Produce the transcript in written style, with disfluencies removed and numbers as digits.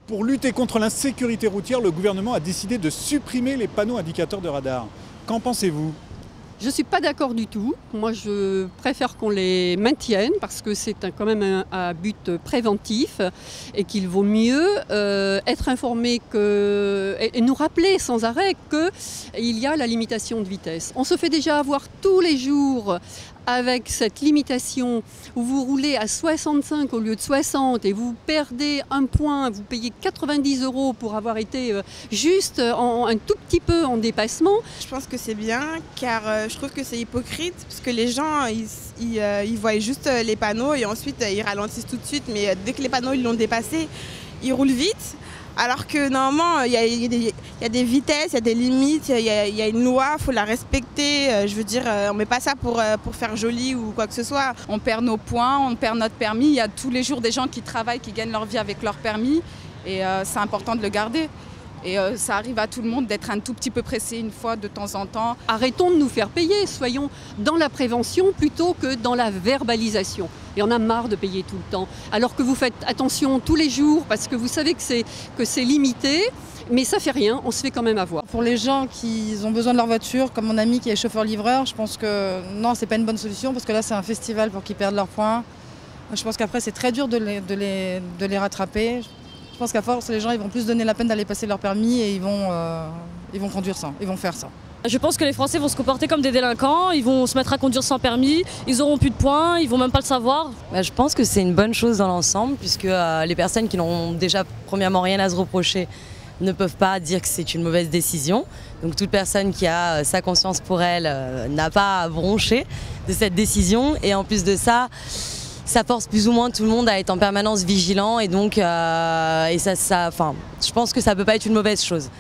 Pour lutter contre l'insécurité routière, le gouvernement a décidé de supprimer les panneaux indicateurs de radar. Qu'en pensez-vous ? Je ne suis pas d'accord du tout. Moi, je préfère qu'on les maintienne parce que c'est quand même un but préventif et qu'il vaut mieux être informé et nous rappeler sans arrêt qu'il y a la limitation de vitesse. On se fait déjà avoir tous les jours avec cette limitation où vous roulez à 65 au lieu de 60 et vous perdez un point, vous payez 90 € pour avoir été juste un tout petit peu en dépassement. Je pense que c'est bien car je trouve que c'est hypocrite parce que les gens ils voient juste les panneaux et ensuite ils ralentissent tout de suite, mais dès que les panneaux ils l'ont dépassé, ils roulent vite. Alors que normalement, il y a des vitesses, il y a des limites, il y a une loi, il faut la respecter. Je veux dire, on ne met pas ça pour faire joli ou quoi que ce soit. On perd nos points, on perd notre permis. Il y a tous les jours des gens qui travaillent, qui gagnent leur vie avec leur permis. Et c'est important de le garder. Et ça arrive à tout le monde d'être un tout petit peu pressé une fois de temps en temps. Arrêtons de nous faire payer, soyons dans la prévention plutôt que dans la verbalisation. Et on a marre de payer tout le temps. Alors que vous faites attention tous les jours parce que vous savez que c'est limité, mais ça fait rien, on se fait quand même avoir. Pour les gens qui ont besoin de leur voiture, comme mon ami qui est chauffeur-livreur, je pense que non, c'est pas une bonne solution parce que là c'est un festival pour qu'ils perdent leurs points. Je pense qu'après c'est très dur de les rattraper. Je pense qu'à force, les gens ils vont plus donner la peine d'aller passer leur permis et ils vont conduire ça, ils vont faire ça. Je pense que les Français vont se comporter comme des délinquants, ils vont se mettre à conduire sans permis, ils auront plus de points, ils vont même pas le savoir. Je pense que c'est une bonne chose dans l'ensemble puisque les personnes qui n'ont déjà premièrement rien à se reprocher ne peuvent pas dire que c'est une mauvaise décision. Donc toute personne qui a sa conscience pour elle n'a pas à broncher de cette décision et en plus de ça, ça force plus ou moins tout le monde à être en permanence vigilant et donc je pense que ça peut pas être une mauvaise chose.